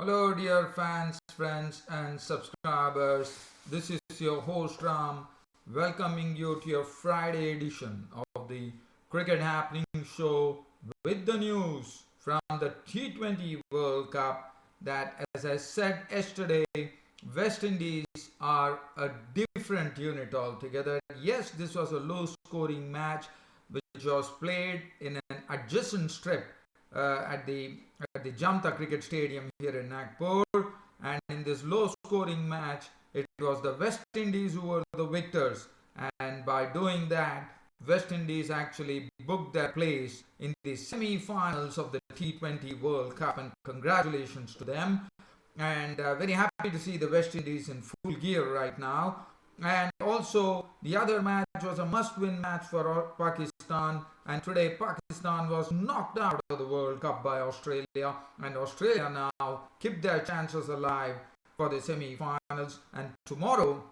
Hello, dear fans, friends, and subscribers. This is your host Ram, welcoming you to your Friday edition of the Cricket Happening Show with the news from the T20 World Cup. That, as I said yesterday, West Indies are a different unit altogether. Yes, this was a low scoring match which was played in an adjacent strip at the Jamta Cricket Stadium here in Nagpur. And in this low scoring match, it was the West Indies who were the victors. And by doing that, West Indies actually booked their place in the semi finals of the T20 World Cup. And congratulations to them. And very happy to see the West Indies in full gear right now. And also, the other match was a must win match for Pakistan. And today, Pakistan was knocked out of the World Cup by Australia. And Australia now keep their chances alive for the semi finals. And tomorrow,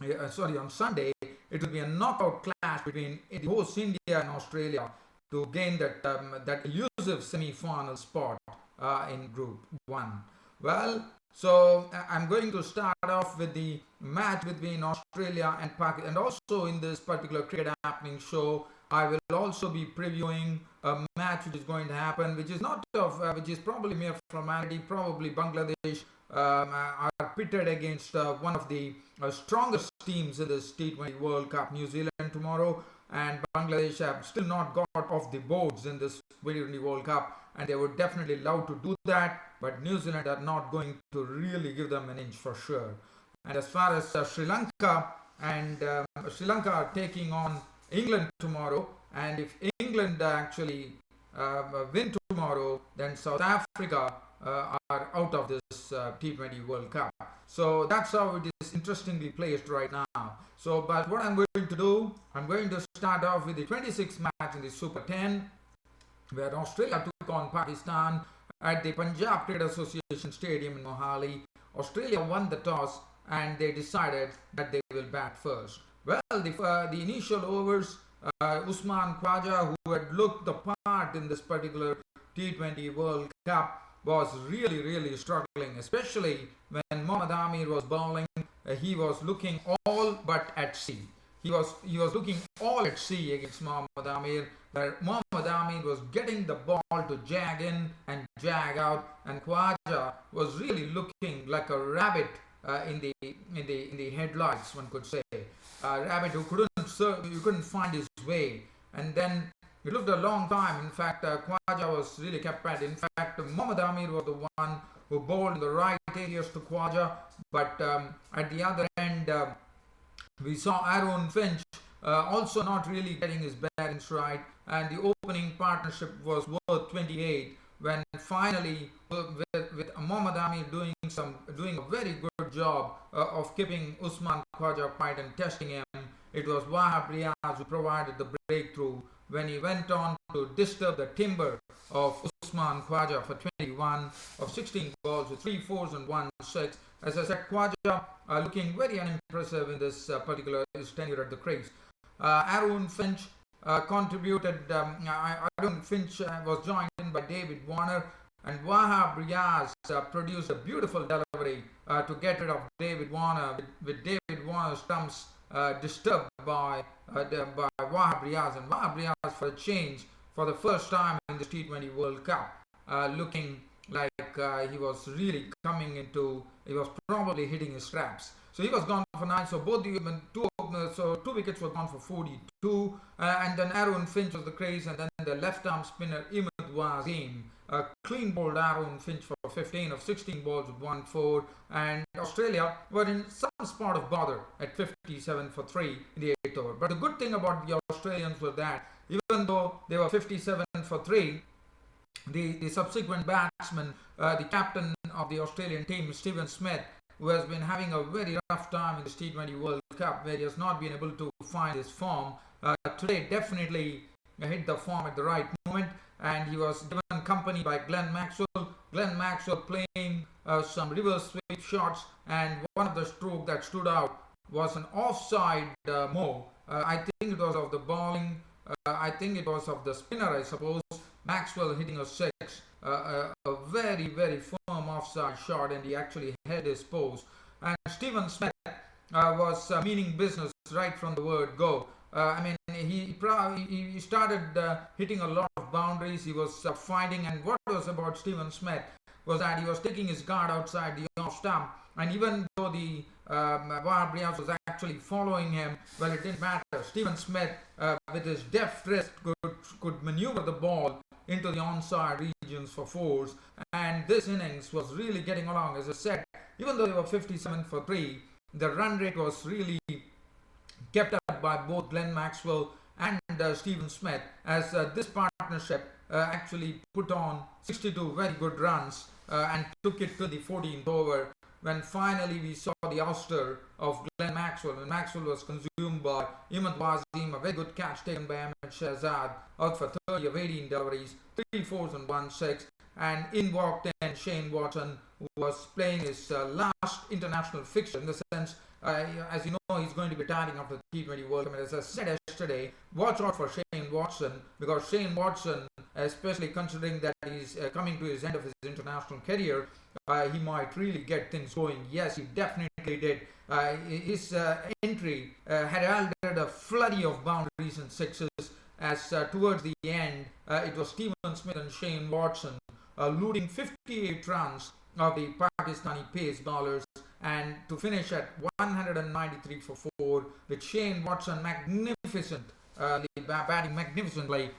on Sunday, it will be a knockout clash between the host India and Australia to gain that elusive semi final spot in Group 1. Well, so I'm going to start off with the match between Australia and Pakistan, and also in this particular cricket happening show, I will also be previewing a match which is going to happen, which is not of, which is probably mere formality. Probably Bangladesh are pitted against one of the strongest teams in this T20 World Cup, New Zealand, tomorrow, and Bangladesh have still not got off the boards in this T20 World Cup, and they would definitely love to do that, but New Zealand are not going to really give them an inch for sure. And as far as Sri Lanka are taking on England tomorrow, and if England actually win tomorrow, then South Africa are out of this T20 World Cup. So that's how it is interestingly placed right now. So, but what I'm going to do, I'm going to start off with the 26th match in the Super 10, where Australia took on Pakistan at the Punjab Cricket Association Stadium in Mohali. Australia won the toss and they decided that they will bat first. Well, the initial overs, Usman Khawaja, who had looked the part in this particular T20 World Cup, was really struggling, especially when Mohammad Amir was bowling. He was looking all but at sea. He was looking all at sea against Mohammad Amir, where Mohammad Amir was getting the ball to jag in and jag out, and Khawaja was really looking like a rabbit in the headlights, one could say. A rabbit who couldn't find his way, and then it looked a long time. In fact, Khawaja was really kept at. In fact, Mohammad Amir was the one who bowled in the right areas to Khawaja, but at the other end, we saw Aaron Finch also not really getting his bearings right, and the opening partnership was worth 28 when finally, with Mohammad Amir doing a very good job of keeping Usman Khawaja quiet and testing him, it was Wahab Riaz who provided the breakthrough when he went on to disturb the timber of Usman Khawaja for 21 of 16 balls with 3 fours and 1 6. As I said, Khawaja looking very unimpressive in this particular his tenure at the crease. Aaron Finch contributed. Aaron Finch was joined in by David Warner, and Wahab Riaz produced a beautiful delivery to get rid of David Warner, with David Warner's stumps disturbed by Wahab Riaz. And Wahab Riaz, for a change, for the first time in the T20 World Cup, looking like he was really coming into, he was probably hitting his straps. So he was gone for 9. So both two wickets were gone for 42. And then Aaron Finch was the craze, and then the left arm spinner Imad Wasim clean bowled Aaron Finch for 15 of 16 balls with 1 4. And Australia were in some spot of bother at 57 for 3 in the 8th over. But the good thing about the Australians was that even though they were 57 for 3, the subsequent batsman, the captain of the Australian team, Stephen Smith, who has been having a very rough time in this T20 World Cup, where he has not been able to find his form, today definitely hit the form at the right moment, and he was given company by Glenn Maxwell. Glenn Maxwell playing some reverse sweep shots, and one of the stroke that stood out was an offside I think it was of the bowling. I think it was of the spinner, I suppose, Maxwell hitting a six, a very, very firm offside shot, and he actually held his pose. And Stephen Smith was meaning business right from the word go. He started hitting a lot of boundaries. He was fighting, and what was about Stephen Smith was that he was taking his guard outside the off stump, and even though the Wahab Riaz was actually following him, well, it didn't matter. Stephen Smith, with his deft wrist, could maneuver the ball into the onside regions for fours, and this innings was really getting along. As I said, even though they were 57 for 3, the run rate was really kept up by both Glenn Maxwell and Stephen Smith, as this partnership actually put on 62 very good runs and took it to the 14th over, when finally we saw the ouster of Glenn Maxwell, when Maxwell was consumed by Imad Wasim. A very good catch taken by Ahmed Shahzad, out for 30 of 18 deliveries, 3 fours and 1 6, and in walked in Shane Watson, who was playing his last international fixture, in the sense, as you know, he's going to be retiring after the T20 World Cup. And as I said yesterday, watch out for Shane Watson, because Shane Watson, especially considering that he's coming to his end of his international career, he might really get things going. Yes, he definitely did. His entry had heralded a flurry of boundaries and sixes, as towards the end it was Stephen Smith and Shane Watson looting 58 runs of the Pakistani pace bowlers, and to finish at 193 for 4, with Shane Watson batting magnificently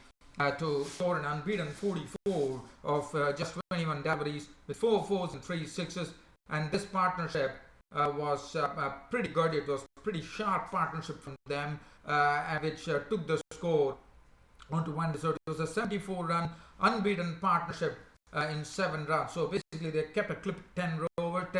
to score an unbeaten 44 of just 21 deliveries, with 4 fours and 3 sixes. And this partnership was pretty good. It was a pretty sharp partnership from them, which took the score onto 1 to 0. It was a 74-run unbeaten partnership in 7 runs. So basically they kept a clip 10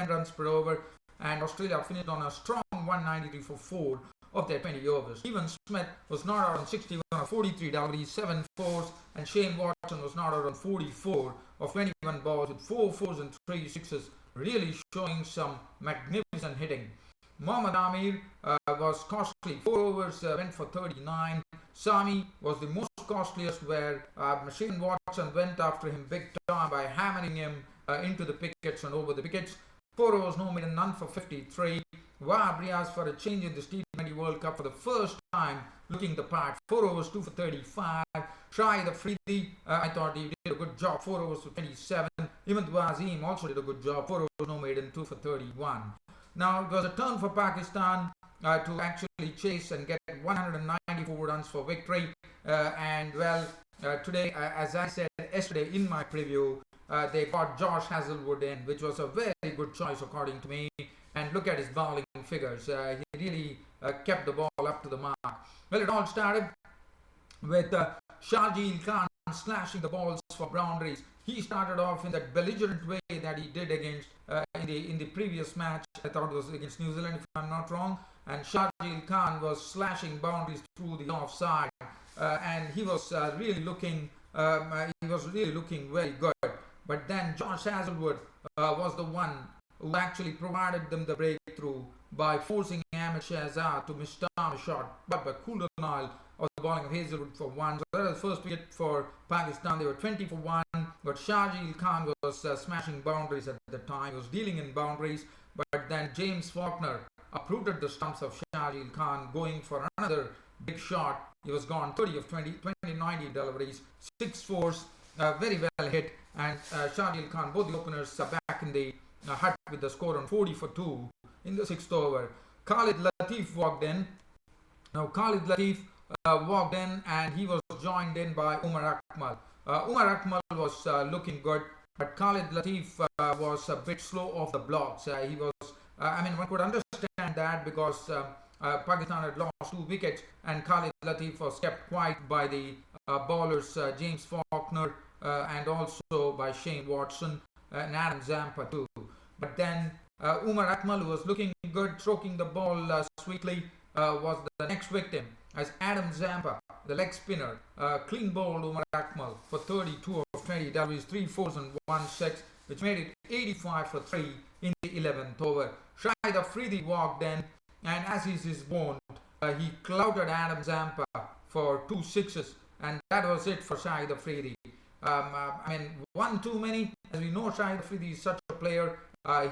runs per over, and Australia finished on a strong 193 for 4 of their 20 overs. Stephen Smith was not out on 61 of 43 deliveries, 7 fours, and Shane Watson was not out on 44 of 21 balls, with 4 fours and 3 sixes, really showing some magnificent hitting. Mohammad Amir was costly. 4 overs went for 39. Sami was the most costliest, where Shane Watson went after him big time by hammering him into the pickets and over the wickets. 4 overs, no maiden, none for 53. Wahab Riaz, for a change in the T20 World Cup for the first time, looking the part. 4 overs, 2 for 35. Shahid Afridi, I thought he did a good job. 4 overs for 27. Imad Wasim also did a good job. 4 overs, no maiden, 2 for 31. Now it was a turn for Pakistan to actually chase and get 194 runs for victory. Today, as I said yesterday in my preview, they got Josh Hazlewood in, which was a very good choice according to me. And look at his bowling figures. He really kept the ball up to the mark. Well, it all started with Shahid Khan slashing the balls for boundaries. He started off in that belligerent way that he did against in the previous match. I thought it was against New Zealand, if I'm not wrong. And Shahid Khan was slashing boundaries through the offside, and he was really looking very good. But then Josh Hazlewood was the one who actually provided them the breakthrough by forcing Ahmed Shahzad to miss a shot, but by Kuldanal of the bowling of Hazlewood for 1. So that was the first wicket for Pakistan. They were 20 for 1, but Shahid Khan was smashing boundaries at the time. He was dealing in boundaries, but then James Faulkner uprooted the stumps of Shahid Khan, going for another big shot. He was gone 30 of 90 deliveries, 6 fours, very well hit, and Shahid Khan, both the openers, are back in the hut with the score on 40 for 2 in the 6th over. Khalid Latif walked in. Now Khalid Latif walked in, and he was joined in by Umar Akmal. Umar Akmal was looking good, but Khalid Latif was a bit slow off the blocks. He was, one could understand that, because Pakistan had lost 2 wickets, and Khalid Latif was kept quiet by the bowlers James Faulkner and also by Shane Watson and Adam Zampa too. But then Umar Akmal, who was looking good, stroking the ball sweetly, was the next victim, as Adam Zampa, the leg spinner, clean bowled Umar Akmal for 32 of 20 deliveries, 3 fours and 1 6, which made it 85 for 3 in the 11th over. Shahid Afridi walked in, and as is his wont, he clouted Adam Zampa for 2 sixes, and that was it for Shahid Afridi. I mean, one too many. As we know, Shahid Afridi is such a player.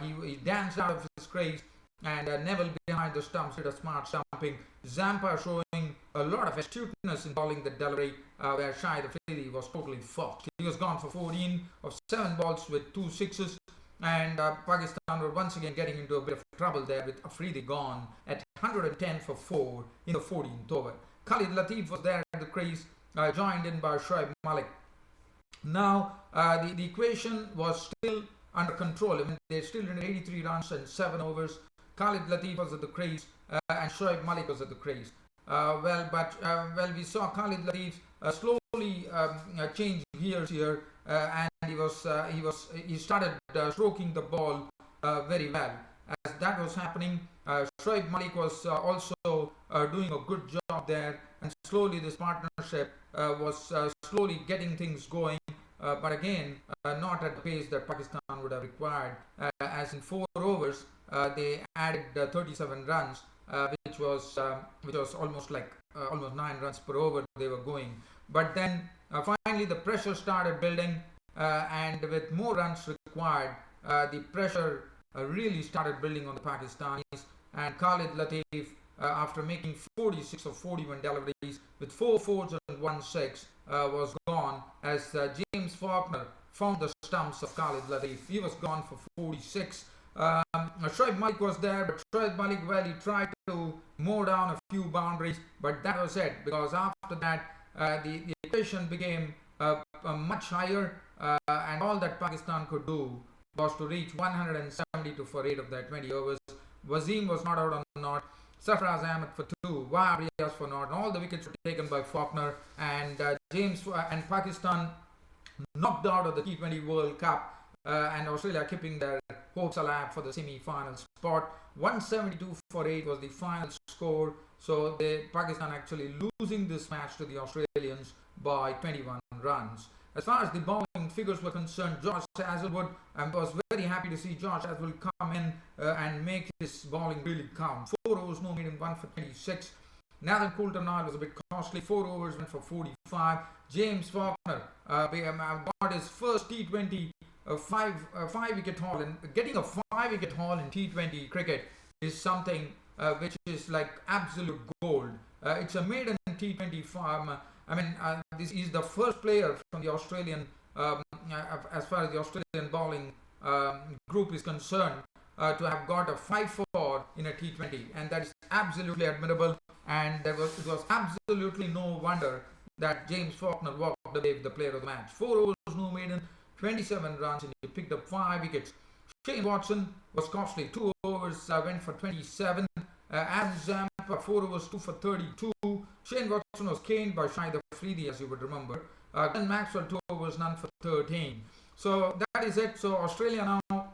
He danced out of his crease, and Neville behind the stumps did a smart stumping. Zampa showing a lot of astuteness in bowling the delivery, where Shahid Afridi was totally fucked. He was gone for 14 of 7 balls with 2 sixes. And Pakistan were once again getting into a bit of trouble there with Afridi gone at 110 for 4 in the 14th over. Khalid Latif was there at the crease, joined in by Shoaib Malik. Now, the equation was still under control. I mean, they still did 83 runs and 7 overs. Khalid Latif was at the crease and Shoaib Malik was at the crease. Well, we saw Khalid Latif slowly change gears here, and he started stroking the ball very well. As that was happening, Shoaib Malik was also doing a good job there, and slowly this partnership was slowly getting things going. But again, not at the pace that Pakistan would have required. As in 4 overs, they added 37 runs, which was almost like almost 9 runs per over they were going. But then finally the pressure started building, and with more runs required, the pressure really started building on the Pakistanis. And Khalid Latif, after making 46 of 41 deliveries with 4 fours and 1 6, was gone as James Faulkner found the stumps of Khalid Latif. He was gone for 46. Shoaib Malik was there, but Shoaib Malik, well, he tried to mow down a few boundaries, but that was it, because after that the equation became much higher, and all that Pakistan could do was to reach 172 for 8 of their 20 overs. Wasim was not out on the knot. Sarfraz Ahmed for 2, Wahab Riaz for naught, and all the wickets were taken by Faulkner, and and Pakistan knocked out of the T20 World Cup, and Australia keeping their hopes alive for the semi-final spot. 172 for 8 was the final score, so Pakistan actually losing this match to the Australians by 21 runs. As far as the bowling figures were concerned, Josh Hazlewood, I was very happy to see Josh Hazlewood come in and make his bowling really count. 4 overs, no maiden, 1 for 26. Nathan Coulter-Nile was a bit costly. 4 overs, went for 45. James Faulkner got his first T20 5-wicket haul, and getting a 5-wicket haul in T20 cricket is something which is like absolute gold. It's a maiden T20 farm. This is the first player from the Australian, as far as the Australian bowling group is concerned, to have got a 5-4 in a T20, and that is absolutely admirable. And it was absolutely no wonder that James Faulkner walked away with the player of the match. 4 overs, no maiden, 27 runs, and he picked up 5 wickets. Shane Watson was costly. 2 overs, went for 27. Adam Zampa, 4 overs, 2 for 32. Shane Watson was caned by Shahid Afridi, as you would remember. Glenn Maxwell, 2 overs, none for 13. So that is it. So Australia now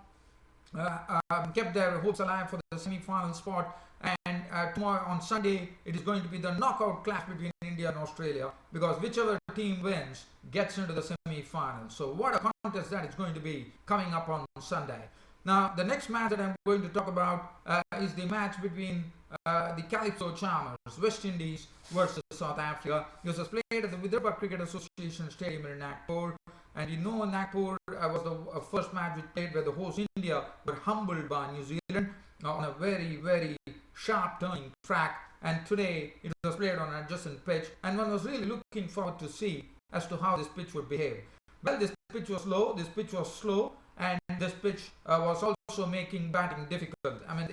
kept their hopes alive for the semi-final spot. And tomorrow on Sunday, it is going to be the knockout clash between India and Australia, because whichever team wins gets into the semi-final. So what a contest that is going to be coming up on Sunday. Now, the next match that I'm going to talk about is the match between the Calypso Charmers, West Indies versus South Africa. This was played at the Vidarbha Cricket Association Stadium in Nagpur. And you know, Nagpur was the first match we played where the host India were humbled by New Zealand on a very, very sharp turning track. And today it was played on an adjacent pitch, and one was really looking forward to see as to how this pitch would behave. Well, this pitch was low, this pitch was slow, and this pitch was also making batting difficult. I mean,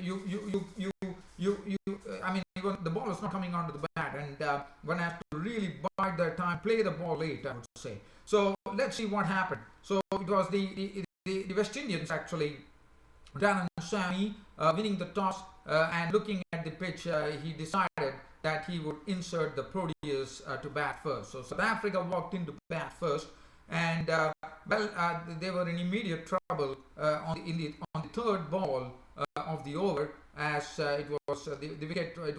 even the ball was not coming onto the bat, and one has to really bide their time, play the ball late, I would say. So let's see what happened. So it was the West Indians actually. Darren Sammy winning the toss, and looking at the pitch, he decided that he would insert the Proteas to bat first. So South Africa walked into bat first, and they were in immediate trouble on the third ball of the over, as it was the wicket. It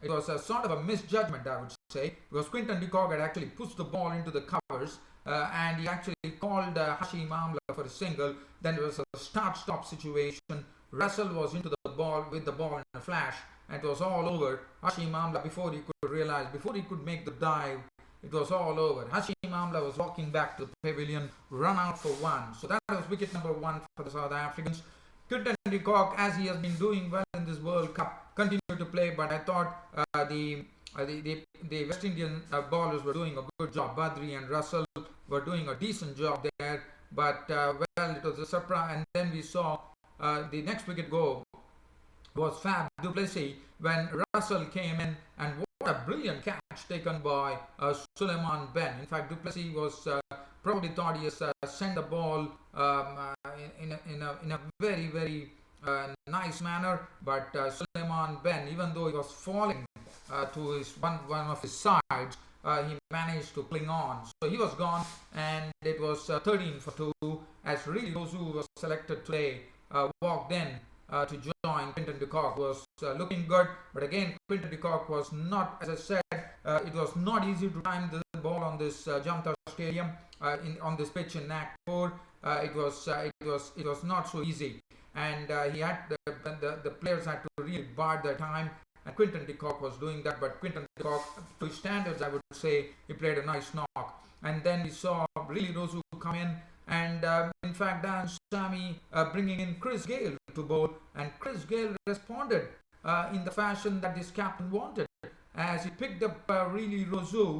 was a sort of a misjudgment, I would say, because Quinton de Kock had actually pushed the ball into the covers, and he actually called Hashim Amla for a single. Then it was a start-stop situation. Russell was into the ball with the ball in a flash, and it was all over. Hashim Amla, before he could make the dive, it was all over. Hashim Amla was walking back to the pavilion, run out for one. So that was wicket number one for the South Africans. Quinton de Kock, as he has been doing well in this World Cup, continued to play, but I thought the West Indian bowlers were doing a good job. Badri and Russell were doing a decent job there, but well, it was a surprise. And then we saw the next wicket go was Fab du Plessis when Russell came in, and what a brilliant catch taken by Suleiman Ben. In fact, du Plessis was probably thought he has sent the ball in a very nice manner, but Suleiman Ben, even though he was falling to his one of his sides, he managed to cling on. So he was gone, and it was 13 for 2 as Really Rozu was selected today, walked in to join Quinton de Kock. Was looking good, but again Quinton de Kock was not, as I said, it was not easy to time the ball on this Jamta Stadium on this pitch in Nagpur. It was not so easy, and he had the players had to really bide their time, and Quinton de Kock was doing that. But Quinton de Kock, to his standards, I would say, he played a nice knock. And then we saw Really Rozu come in, and in fact Darren Sammy bringing in Chris Gayle to bowl, and Chris Gayle responded in the fashion that his captain wanted, as he picked up Really Rozu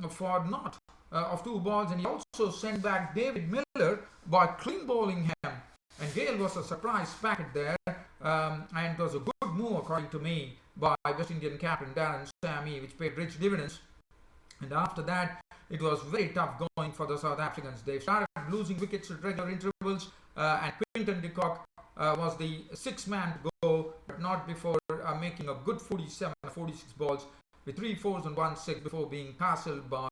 for not of 2 balls, and he also sent back David Miller by clean bowling him, and Gayle was a surprise packet there, and it was a good move according to me by West Indian captain Darren Sammy, which paid rich dividends. And after that, it was very tough going for the South Africans. They started losing wickets at regular intervals, and Quinton de Kock was the 6th man to go, but not before making a good 47 or 46 balls with 3 4s and 1 6 before being castled by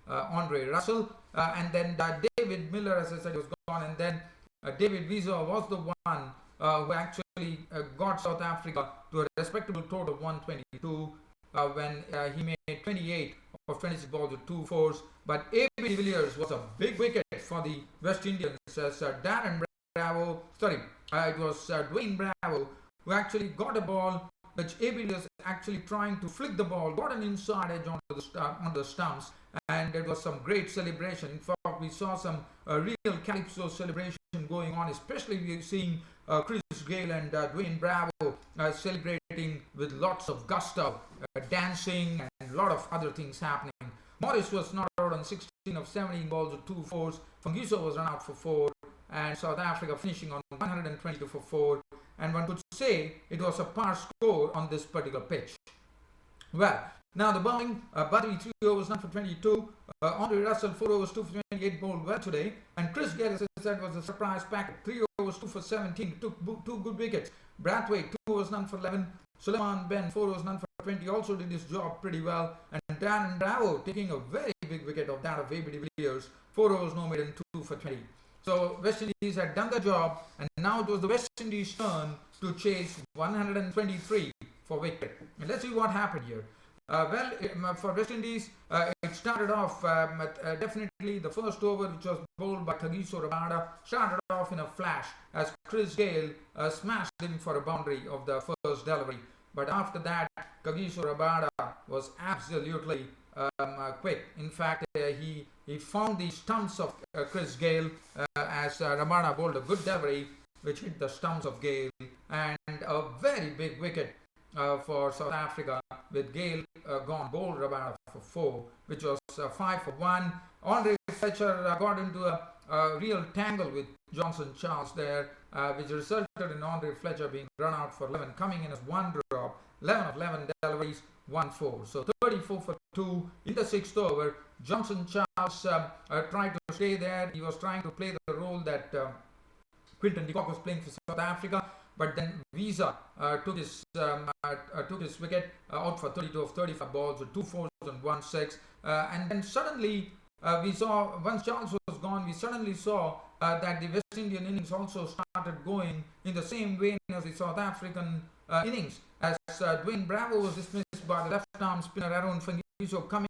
Andre Russell. And then David Miller, as I said, was gone, and then David Wiese was the one who actually got South Africa to a respectable total of 122 when he made 28 of 26 balls with 2 4s. But A.B. de Villiers was a big wicket for the West Indians, as Dwayne Bravo who actually got a ball which A.B. de Villiers actually trying to flick the ball, got an inside edge onto the stumps, and there was some great celebration. In fact, we saw some real calypso celebration going on, especially we seeing Chris Gayle and Dwayne Bravo celebrating with lots of gusto, dancing and a lot of other things happening. Morris was not out on 16 of 17 balls with 2 4s. Fungiso was run out for 4, and South Africa finishing on 122 for 4, and one could say it was a par score on this particular pitch. Well, now the bowling, Badri 3 overs, none for 22. Andre Russell 4 overs, 2 for 28, bowled well today. And Chris Gayle, as I said, was a surprise packet. 3 overs, 2 for 17, took 2 good wickets. Brathwaite 2 overs, none for 11. Suleiman Ben 4 overs, none for 20, also did his job pretty well. And Darren Bravo taking a very big wicket of that of A.B. de Villiers, 4 overs, no made, and 2 for 20. So West Indies had done the job, and now it was the West Indies' turn to chase 123 for wicket. And let's see what happened here. For West Indies, it started off definitely the first over, which was bowled by Kagiso Rabada, started off in a flash as Chris Gayle smashed him for a boundary of the first delivery. But after that, Kagiso Rabada was absolutely quick. In fact, he found the stumps of Chris Gayle as Rabada bowled a good delivery which hit the stumps of Gayle, and a very big wicket for South Africa, with Gayle gone, bowled Rabada for 4, which was 5 for 1. Andre Fletcher got into a real tangle with Johnson Charles there, which resulted in Andre Fletcher being run out for 11, coming in as 1 drop, 11 of 11 deliveries, 1 4. So 34 for 2 in the 6th over. Johnson Charles tried to stay there. He was trying to play the role that Quinton de Kock was playing for South Africa. But then Wiese took his wicket out for 32 of 35 balls with 2 4s and 1 6. And then suddenly we saw, once Charles was gone, we suddenly saw that the West Indian innings also started going in the same vein as the South African innings, as Dwayne Bravo was dismissed by the left-arm spinner Aaron Fungiso, coming